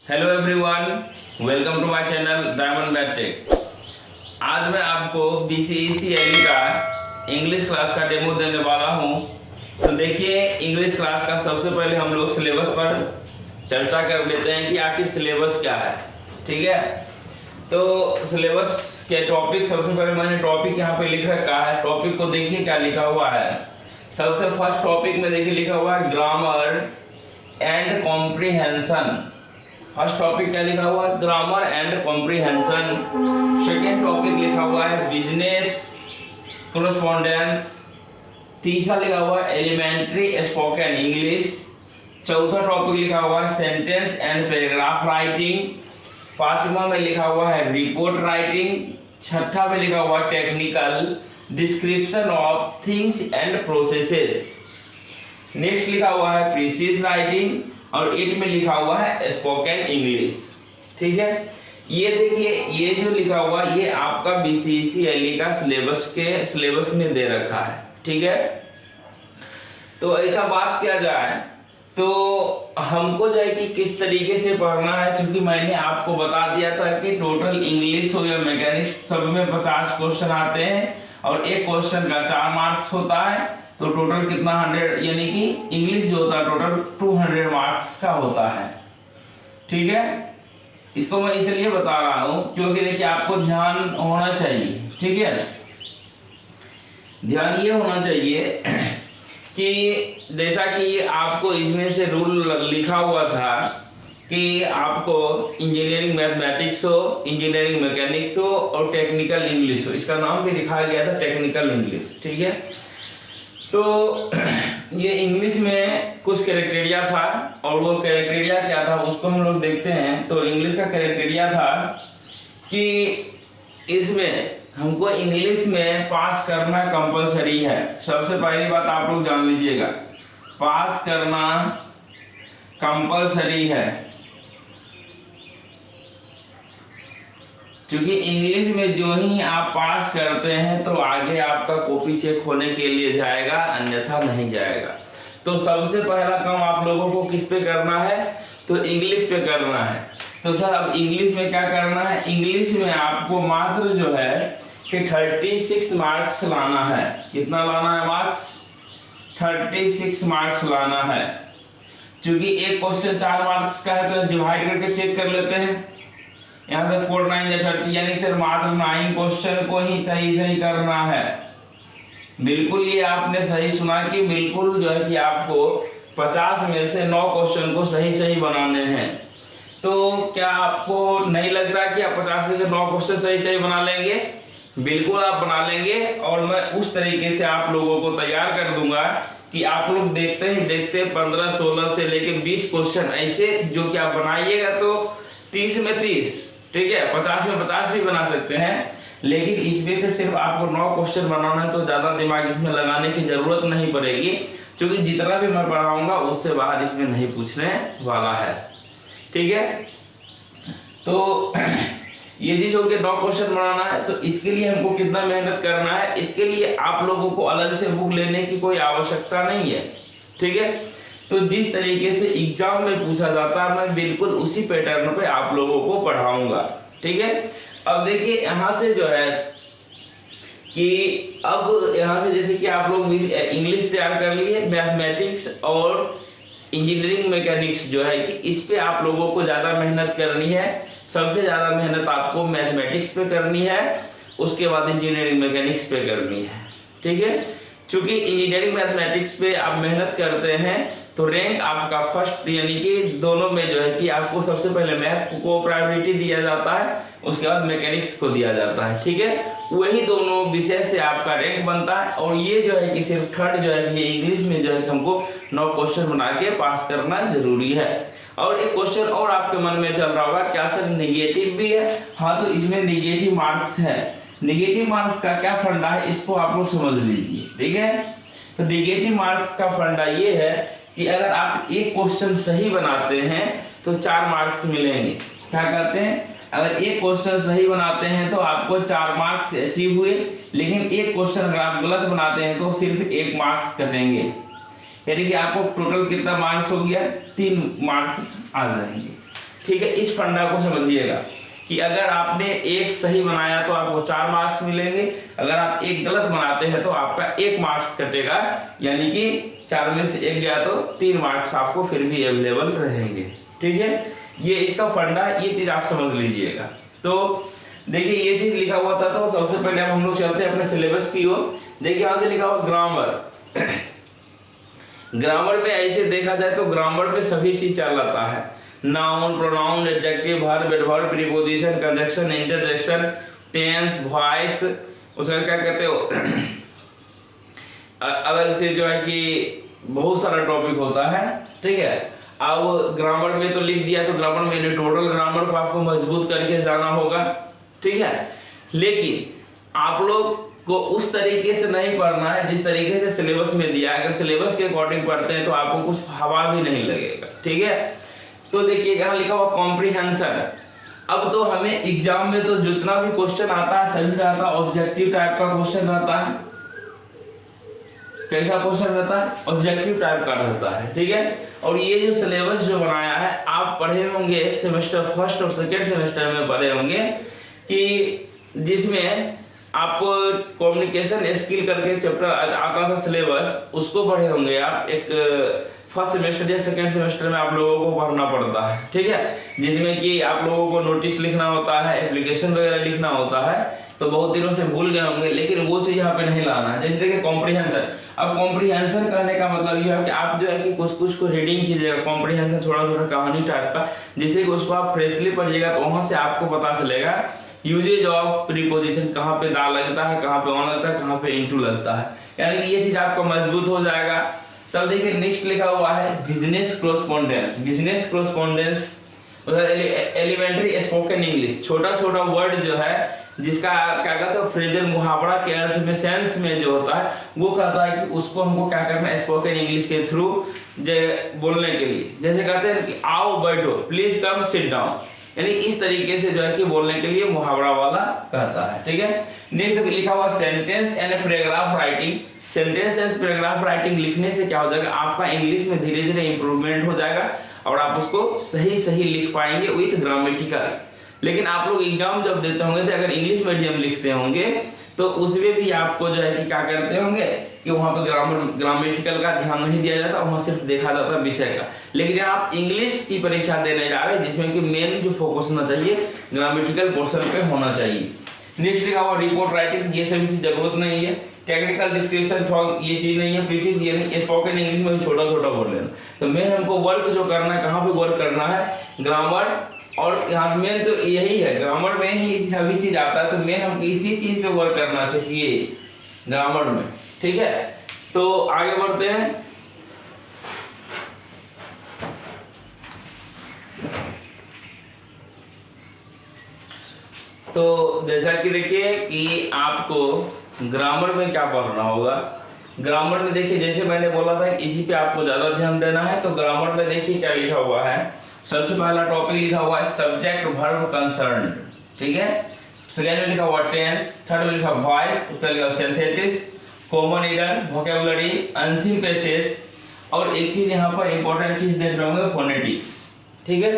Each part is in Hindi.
Hello everyone, welcome to my channel Diamond Math Tech. आज मैं आपको BCECLE का इंग्लिश क्लास का डेमो देने वाला हूं। तो देखिए, इंग्लिश क्लास का सबसे पहले हम लोग सिलेबस पर चर्चा कर लेते हैं कि आखिर सिलेबस क्या है। ठीक है, तो सिलेबस के टॉपिक, सबसे पहले मैंने टॉपिक यहाँ पे लिख रखा है। टॉपिक को देखिए क्या लिखा हुआ है। सबसे फर्स्ट टॉपिक में देखिए लिखा हुआ है grammar and comprehension. First topic क्या लिखा हुआ है? Grammar and comprehension. Second topic लिखा हुआ है बिजनेस कोरेस्पोंडेंस। तीसरा लिखा हुआ है एलिमेंट्री स्पोकन इंग्लिश। चौथा टॉपिक लिखा हुआ है सेंटेंस एंड पैराग्राफ राइटिंग। पांचवा में लिखा हुआ है रिपोर्ट राइटिंग। छठा में लिखा हुआ है technical description of things and processes. Next लिखा हुआ है प्रीसिज राइटिंग और 8 में लिखा हुआ है स्पोकन इंग्लिश। ठीक है, ये देखिए, ये जो लिखा हुआ ये आपका BCECLE का सिलेबस में दे रखा है। ठीक है, तो ऐसा बात किया जाए तो हमको जो है कि किस तरीके से पढ़ना है, क्योंकि मैंने आपको बता दिया था कि टोटल इंग्लिश हो या मैकेनिक्स सब में 50 क्वेश्चन आते हैं और एक क्वेश्चन का 4 मार्क्स होता है। तो टोटल कितना 100, यानी कि इंग्लिश जो होता है टोटल 200 मार्क्स का होता है। ठीक है, इसको मैं इसलिए बता रहा हूं क्योंकि देखिए आपको ध्यान होना चाहिए। ठीक है, ध्यान ये होना चाहिए कि जैसा कि आपको इसमें से रूल लिखा हुआ था कि आपको इंजीनियरिंग मैथमेटिक्स हो, इंजीनियरिंग मैकेनिक्स हो और टेक्निकल इंग्लिश हो। इसका नाम भी लिखा गया था टेक्निकल इंग्लिश। ठीक है, तो ये इंग्लिश में कुछ क्राइटेरिया था और वो क्राइटेरिया क्या था उसको हम लोग देखते हैं। तो इंग्लिश का क्राइटेरिया था कि इसमें हमको इंग्लिश में पास करना कंपलसरी है। सबसे पहली बात आप लोग जान लीजिएगा, पास करना कंपलसरी है। क्योंकि इंग्लिश में जो ही आप पास करते हैं तो आगे आपका कॉपी चेक होने के लिए जाएगा, अन्यथा नहीं जाएगा। तो सबसे पहला काम आप लोगों को किस पे करना है? तो इंग्लिश पे करना है। तो सर अब इंग्लिश में क्या करना है? इंग्लिश में आपको मात्र जो है कि 36 मार्क्स लाना है। कितना लाना है मार्क्स? 36 मार्क्स लाना है। क्योंकि एक क्वेश्चन 4 मार्क्स का है तो डिवाइड करके चेक कर लेते हैं। यहाँ से 4 9 30, यानी सर मात्र 9 क्वेश्चन को ही सही करना है। बिल्कुल, ये आपने सही सुना कि बिल्कुल जो है कि आपको 50 में से 9 क्वेश्चन को सही बनाने हैं। तो क्या आपको नहीं लगता कि आप 50 में से 9 क्वेश्चन सही बना लेंगे? बिल्कुल आप बना लेंगे। और मैं उस तरीके से आप लोगों को तैयार कर दूंगा कि आप लोग देखते ही देखते 15 16 से लेकर 20 क्वेश्चन ऐसे जो कि आप बनाइएगा तो 30 में 30, ठीक है, 50 में 50 भी बना सकते हैं। लेकिन इसमें से सिर्फ आपको 9 क्वेश्चन बनाना है तो ज़्यादा दिमाग इसमें लगाने की ज़रूरत नहीं पड़ेगी, क्योंकि जितना भी मैं पढ़ाऊंगा उससे बाहर इसमें नहीं पूछने वाला है। ठीक है, तो ये चीज़ हो गया 9 क्वेश्चन बनाना है। तो इसके लिए हमको कितना मेहनत करना है? इसके लिए आप लोगों को अलग से बुक लेने की कोई आवश्यकता नहीं है। ठीक है, तो जिस तरीके से एग्जाम में पूछा जाता है मैं बिल्कुल उसी पैटर्न पे आप लोगों को पढ़ाऊंगा। ठीक है, अब देखिए यहाँ से जो है कि अब यहाँ से जैसे कि आप लोग इंग्लिश तैयार कर लिए, मैथमेटिक्स और इंजीनियरिंग मैकेनिक्स जो है कि इस पे आप लोगों को ज़्यादा मेहनत करनी है। सबसे ज़्यादा मेहनत आपको मैथमेटिक्स पे करनी है, उसके बाद इंजीनियरिंग मैकेनिक्स पे करनी है। ठीक है, चूंकि इंजीनियरिंग मैथमेटिक्स पे आप मेहनत करते हैं तो रैंक आपका फर्स्ट, यानी कि दोनों में जो है कि आपको सबसे पहले मैथ को प्रायोरिटी दिया जाता है, उसके बाद मैकेनिक्स को दिया जाता है। ठीक है, वही दोनों विषय से आपका रैंक बनता है। और ये जो है कि सिर्फ थर्ड जो है कि इंग्लिश में जो है कि हमको 9 क्वेश्चन बना के पास करना जरूरी है। और एक क्वेश्चन और आपके मन में चल रहा होगा, क्या सर निगेटिव भी है? हाँ, तो इसमें निगेटिव मार्क्स है। निगेटिव मार्क्स का क्या फंडा है इसको आप लोग समझ लीजिए। ठीक है, तो निगेटिव मार्क्स का फंडा ये है कि अगर आप एक क्वेश्चन सही बनाते हैं तो 4 मार्क्स मिलेंगे। क्या कहते हैं? अगर एक क्वेश्चन सही बनाते हैं तो आपको 4 मार्क्स अचीव हुए, लेकिन एक क्वेश्चन अगर आप गलत बनाते हैं तो सिर्फ 1 मार्क्स कटेंगे। यानी कि आपको टोटल कितना मार्क्स हो गया? 3 मार्क्स आ जाएंगे। ठीक है, इस फंडा को समझिएगा कि अगर आपने एक सही बनाया तो आपको 4 मार्क्स मिलेंगे, अगर आप एक गलत बनाते हैं तो आपका 1 मार्क्स कटेगा, यानी कि 4 में से 1 गया तो 3 मार्क्स आपको फिर भी अवेलेबल रहेंगे। ठीक है, ये इसका फंडा, ये चीज आप समझ लीजिएगा। तो देखिए ये चीज लिखा हुआ था, तो सबसे पहले हम लोग चलते हैं अपने सिलेबस की ओर। देखिए यहाँ से लिखा हुआ ग्रामर। ग्रामर में ऐसे देखा जाए तो ग्रामर में सभी चीज चल आता है, noun, pronoun, adjective, verb, adverb, preposition, conjunction, interjection, tense, voice, उसका क्या कहते हो अलग से जो है कि बहुत सारा टॉपिक होता है। ठीक है, अब ग्रामर में तो लिख दिया, तो ग्रामर में टोटल ग्रामर को आपको मजबूत करके जाना होगा। ठीक है, लेकिन आप लोग को उस तरीके से नहीं पढ़ना है जिस तरीके से सिलेबस में दिया है। अगर सिलेबस के अकॉर्डिंग पढ़ते हैं तो आपको कुछ हवा भी नहीं लगेगा। ठीक है, तो देखिए यहाँ लिखा हुआ कॉम्प्रिहेंशन। अब तो हमें एग्जाम में तो जितना भी क्वेश्चन आता है सभी रहता है ऑब्जेक्टिव टाइप का क्वेश्चन रहता है। कैसा क्वेश्चन रहता है? ऑब्जेक्टिव टाइप का रहता है। ठीक है, और ये जो सिलेबस जो बनाया है आप पढ़े होंगे सेमेस्टर फर्स्ट और सेकेंड सेमेस्टर में पढ़े होंगे कि जिसमें आप कम्युनिकेशन स्किल करके चैप्टर आता था सिलेबस, उसको पढ़े होंगे आप। एक फर्स्ट सेमेस्टर या सेकेंड सेमेस्टर में आप लोगों को पढ़ना पड़ता है। ठीक है, जिसमें कि आप लोगों को नोटिस लिखना होता है, एप्लीकेशन वगैरह लिखना होता है। तो बहुत दिनों से भूल गए होंगे, लेकिन वो चीज यहाँ पे नहीं लाना है। जैसे देखिए कॉम्प्रिहेंशन। अब कॉम्प्रिहेंशन कहने का मतलब ये है कि आप जो है कि कुछ कुछ को रीडिंग कीजिएगा, कॉम्प्रिहेंशन छोटा छोटा कहानी टाइप का, जिससे कि उसको आप फ्रेशली पढ़िएगा तो वहां से आपको पता चलेगा यूजेज ऑफ प्रीपोजिशन, कहाँ पे दा लगता है, कहाँ पे ऑन लगता है, कहाँ पे इनटू लगता है, यानी कि ये चीज आपका मजबूत हो जाएगा। तब देखिए नेक्स्ट लिखा हुआ है business correspondence. Business correspondence elementary spoken English, छोटा छोटा वर्ड जो है जिसका क्या कहते हैं फ्रेजल मुहावरा के अर्थ में सेंस में जो होता है वो कहता है कि उसको हमको क्या करना है स्पोकन इंग्लिश के थ्रू बोलने के लिए। जैसे कहते हैं कि आओ बैठो, प्लीज कम सिट डाउन, यानी इस तरीके से जो है कि बोलने के लिए मुहावरा वाला कहता है। ठीक है, नेक्स्ट लिखा हुआ sentence and paragraph writing. Sentence and paragraph writing लिखने से क्या हो जाएगा, आपका इंग्लिश में धीरे धीरे इंप्रूवमेंट हो जाएगा और आप उसको सही सही लिख पाएंगे विथ ग्रामेटिकल। लेकिन आप लोग एग्जाम जब देते होंगे तो अगर इंग्लिश मीडियम लिखते होंगे तो उसमें भी आपको जो है कि क्या करते होंगे कि वहाँ पर ग्रामेटिकल का ध्यान नहीं दिया जाता, वहाँ सिर्फ देखा जाता विषय का। लेकिन आप इंग्लिश की परीक्षा देने जा रहे हैं जिसमें कि मेन जो फोकस होना चाहिए ग्रामेटिकल पोर्शन पे होना चाहिए। नेक्स्ट लिखा हुआ रिपोर्ट राइटिंग, ये सभी चीज जरूरत नहीं है। टेक्निकल डिस्क्रिप्शन ये चीज नहीं है, प्रीसीज ये नहीं, स्पोकन इंग्लिश में छोटा छोटा बोल लेना। तो मेन हमको वर्क जो करना है, कहाँ पे वर्क करना है, ग्रामर, और यहाँ मेन तो यही है, ग्रामर में ही सभी चीज आता है। तो मेन हम इसी चीज पे वर्क करना सीखिए ग्रामर में। ठीक है, तो आगे बढ़ते हैं। तो जैसा कि देखिए कि आपको ग्रामर में क्या पढ़ना होगा। ग्रामर में देखिए जैसे मैंने बोला था इसी पे आपको ज्यादा ध्यान देना है। तो ग्रामर में देखिए क्या लिखा हुआ है, सबसे पहला टॉपिक लिखा हुआ है सब्जेक्ट वर्ब कंसर्न। ठीक है, सेकेंड में लिखा हुआ टेंस, थर्ड में लिखा वॉइस, उसका लिखा synthesis, common error, vocabulary, unseen passage, और एक चीज यहाँ पर इंपॉर्टेंट चीज देख रहे होंगे फोनेटिक्स। ठीक है,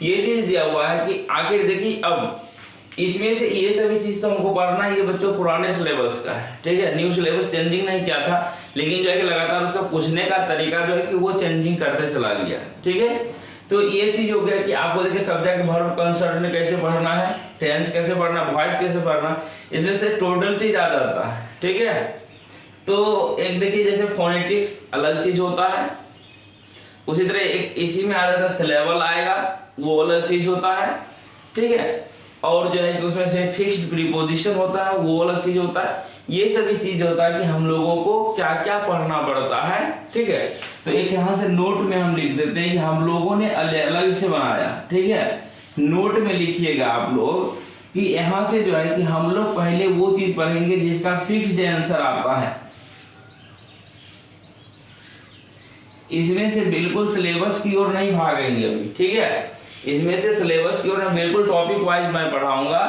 ये चीज दिया हुआ है कि आखिर देखिए अब इसमें से ये सभी चीज तो हमको पढ़ना है, ये बच्चों पुराने सिलेबस का है। ठीक है, न्यू सिलेबस चेंजिंग नहीं किया था, लेकिन जो है कि लगातार उसका पूछने का तरीका जो है कि वो चेंजिंग करते चला गया। ठीक है, तो ये चीज हो गया कि आपको देखिए सब्जेक्ट वर्ब कंसर्न में कैसे पढ़ना है, टेंस कैसे पढ़ना, वॉइस कैसे पढ़ना, इसमें से टोटल चीज आ जाता है। ठीक है, तो एक देखिए जैसे फोनेटिक्स अलग चीज होता है, उसी तरह एक इसी में आ जाता है सिलेबल आएगा, वो अलग चीज होता है। ठीक है, और जो है कि उसमें से फिक्स्ड प्रीपोजिशन होता है, वो अलग चीज होता है। ये सभी चीज होता है कि हम लोगों को क्या क्या पढ़ना पड़ता है। ठीक है, तो एक यहाँ से नोट में हम लिख देते हैं कि हम लोगों ने अलग से बनाया। ठीक है, नोट में लिखिएगा आप लोग कि यहाँ से जो है कि हम लोग पहले वो चीज पढ़ेंगे जिसका फिक्स्ड आंसर आता है। इसमें से बिल्कुल सिलेबस की ओर नहीं भागेंगे अभी। ठीक है, इसमें से सिलेबस की ओर बिल्कुल टॉपिक वाइज मैं पढ़ाऊंगा।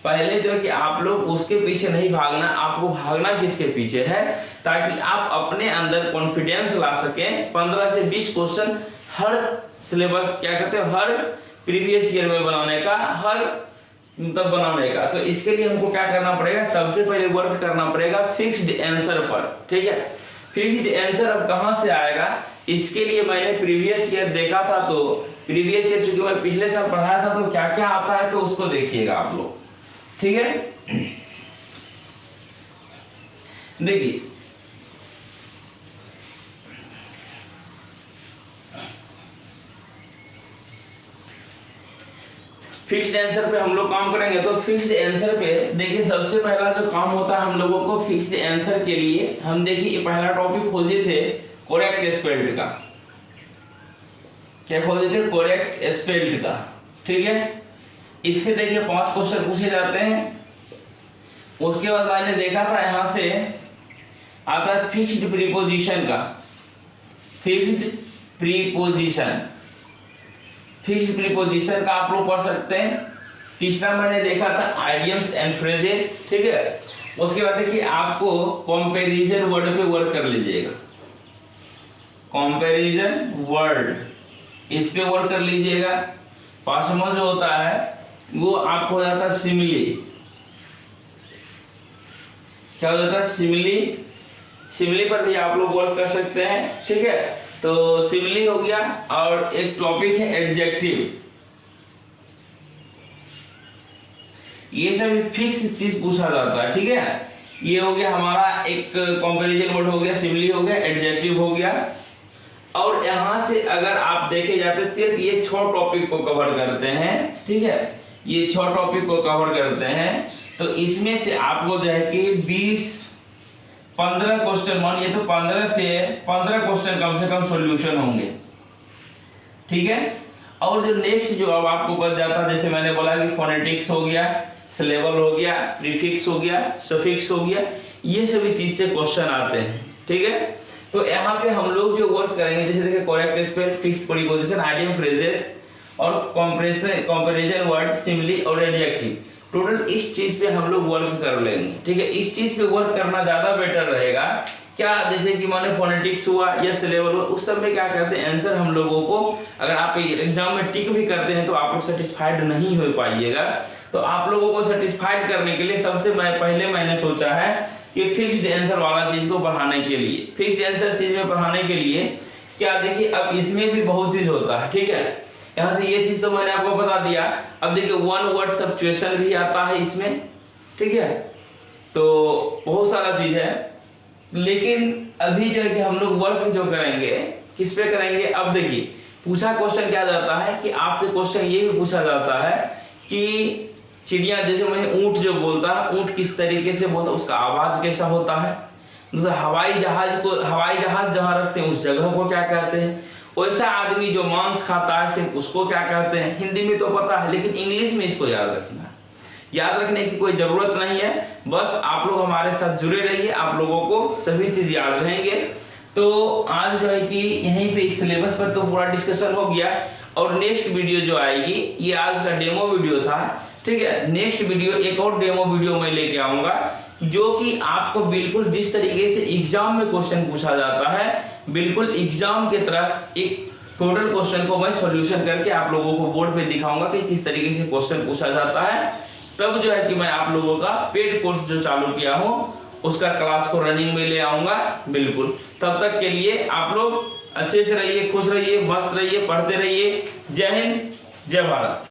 पहले जो है कि आप लोग उसके पीछे नहीं भागना, आपको भागना किसके पीछे है, ताकि आप अपने अंदर कॉन्फिडेंस ला सकें। 15 से 20 क्वेश्चन हर सिलेबस क्या कहते हैं हर प्रीवियस ईयर में बनाने का, हर मतलब बनाने का। तो इसके लिए हमको क्या करना पड़ेगा, सबसे पहले वर्क करना पड़ेगा फिक्स्ड आंसर पर, ठीक है। फिक्स्ड आंसर अब कहाँ से आएगा, इसके लिए मैंने प्रीवियस ईयर देखा था। तो प्रीवियस ईयर चूंकि मैं पिछले साल पढ़ाया था, तो क्या क्या आता है तो उसको देखिएगा आप लोग, ठीक है। देखिए फिक्स्ड आंसर पे हम लोग काम करेंगे। तो फिक्स्ड आंसर पे देखिए सबसे पहला जो काम होता है हम लोगों को फिक्स्ड आंसर के लिए, हम देखिए ये पहला टॉपिक खोजे थे करेक्ट स्पेल्ड का। क्या खोजे थे, करेक्ट स्पेल्ड का, ठीक है। इससे देखिए 5 क्वेश्चन पूछे जाते हैं। उसके बाद मैंने देखा था यहाँ से आता है फिक्स्ड प्रीपोजिशन का, फिक्स्ड प्रीपोजिशन, फिक्स्ड प्रीपोजिशन का आप लोग पढ़ सकते हैं। तीसरा मैंने देखा था आइडियम्स एंड फ्रेजेस, ठीक है। उसके बाद देखिए आपको कंपैरिजन वर्ड पे वर्क कर लीजिएगा, कंपैरिजन वर्ड इस पे वर्क कर लीजिएगा। पांचवा जो होता है वो आपको हो जाता है सिमिली, क्या हो जाता है सिमिली, सिमिली पर भी आप लोग वर्क कर सकते हैं, ठीक है। तो सिमिली हो गया, और एक टॉपिक है एडजेक्टिव। ये सब फिक्स चीज पूछा जाता है, ठीक है। ये हो गया हमारा एक कंपैरिजन वर्ड हो गया, सिमिली हो गया, एडजेक्टिव हो गया। और यहाँ से अगर आप देखे जाते सिर्फ ये 6 टॉपिक को कवर करते हैं, ठीक है। ये 6 टॉपिक को कवर करते हैं। तो इसमें से आपको जो है कि 15 क्वेश्चन, मानिए तो 15 से 15 क्वेश्चन कम से कम सॉल्यूशन होंगे, ठीक है। और जो नेक्स्ट जो अब आपको बच जाता है, जैसे मैंने बोला कि फोनेटिक्स हो गया, सिलेबल हो गया, प्रीफिक्स हो गया, सफिक्स हो गया, ये सभी चीज से क्वेश्चन आते हैं, ठीक है। तो यहाँ पे हम लोग जो वर्क करेंगे, जैसे देखिए correct spell, fixed preposition, idiom phrases और कंपैरिजन वर्ड, सिमिली और एडजेक्टिव, टोटल इस चीज पे हम लोग वर्क कर लेंगे, ठीक है। इस चीज पे वर्क करना ज्यादा बेटर रहेगा। क्या, जैसे कि माने फोनेटिक्स हुआ या सिलेबल हुआ, उस सब में क्या करते हैं आंसर हम लोगों को, अगर आप एग्जाम में टिक भी करते हैं तो आप लोग सेटिस्फाइड नहीं हो पाइएगा। तो आप लोगों को सेटिस्फाइड करने के लिए सबसे पहले मैंने सोचा है कि फिक्स्ड आंसर वाला चीज को पढ़ाने के लिए, फिक्स्ड आंसर चीज में पढ़ाने के लिए क्या, देखिए अब इसमें भी बहुत चीज होता है, ठीक है। यहाँ से ये चीज तो मैंने आपको बता दिया। अब देखिए वन वर्ड सब्स्टिट्यूशन भी आता है इसमें, ठीक है। तो बहुत सारा चीज है, लेकिन अभी जो है कि हम लोग वर्क जो करेंगे किस पे करेंगे। अब देखिए पूछा क्वेश्चन क्या जाता है कि आपसे क्वेश्चन ये भी पूछा जाता है कि चिड़िया, जैसे मैंने ऊंट जो बोलता है, ऊंट किस तरीके से बोलता है, उसका आवाज कैसा होता है। जैसे हवाई जहाज जहाँ रखते हैं उस जगह को क्या कहते हैं। वैसा आदमी जो मांस खाता है सिर्फ उसको क्या कहते हैं। हिंदी में तो पता है, लेकिन इंग्लिश में इसको याद रखना है। याद रखने की कोई जरूरत नहीं है, बस आप लोग हमारे साथ जुड़े रहिए, आप लोगों को सभी चीज याद रहेंगे। तो आज जो है कि यहीं पे इस सिलेबस पर तो पूरा डिस्कशन हो गया, और नेक्स्ट वीडियो जो आएगी, ये आज का डेमो वीडियो था, ठीक है। नेक्स्ट वीडियो एक और डेमो वीडियो मैं लेके आऊंगा, जो कि आपको बिल्कुल जिस तरीके से एग्जाम में क्वेश्चन पूछा जाता है, बिल्कुल एग्जाम की तरह एक टोटल क्वेश्चन को मैं सॉल्यूशन करके आप लोगों को बोर्ड पे दिखाऊंगा कि किस तरीके से क्वेश्चन पूछा जाता है। तब जो है कि मैं आप लोगों का पेड कोर्स जो चालू किया हूँ उसका क्लास को रनिंग में ले आऊंगा, बिल्कुल। तब तक के लिए आप लोग अच्छे से रहिए, खुश रहिए, मस्त रहिए, पढ़ते रहिए। जय हिंद, जय भारत।